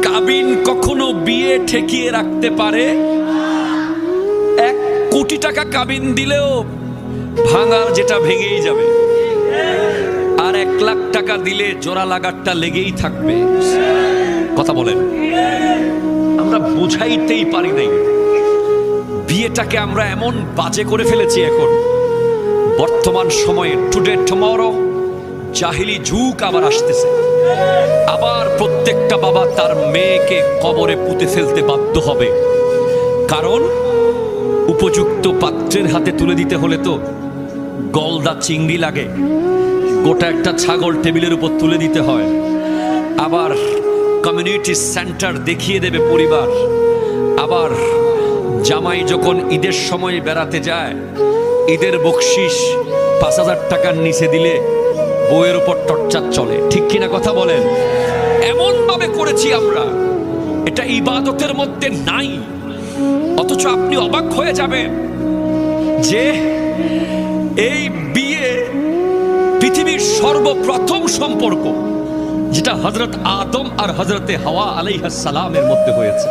কাবিন কখনো বিয়ে ঠেকিয়ে রাখতে পারে? 1 কোটি টাকা কাবিন দিলেও ভাঙার যেটা ভেঙেই যাবে, আর 1 লাখ টাকা দিলে জোড়া লাগারটা লেগেই থাকবে। কথা বলেন, আমরা বুঝাইতেই পারি নাই। বিয়েটাকে আমরা এমন বাজে করে ফেলেছি। এখন বর্তমান সময়ে টুডে টুমরো জাহিলি যুগ আবার আসতেছে। আবার প্রত্যেকটা বাবা তার মেয়েকে কবরে পুঁতে ফেলতে বাধ্য হবে, কারণ উপযুক্ত পাত্রের হাতে তুলে দিতে হলে তো গলদা চিংড়ি লাগে, গোটা একটা ছাগল টেবিলের উপর তুলে দিতে হয়। আবার কমিউনিটি সেন্টার দেখিয়ে দেবে পরিবার। আবার জামাই যখন ঈদের সময় বেড়াতে যায়, ঈদের বকশিস 5,000 টাকার নিচে দিলে বউয়ের উপর টর্চার চলে। ঠিক কিনা কথা বলেন? এমন ভাবে করেছি আমরা, এটা ইবাদতের মধ্যে নাই। অথচ আপনি অবাক হয়ে যাবেন যে এই বিয়ে পৃথিবীর সর্বপ্রথম সম্পর্ক, যেটা হযরত আদম আর হযরতে হাওয়া আলাইহিস সালামের মধ্যে হয়েছে।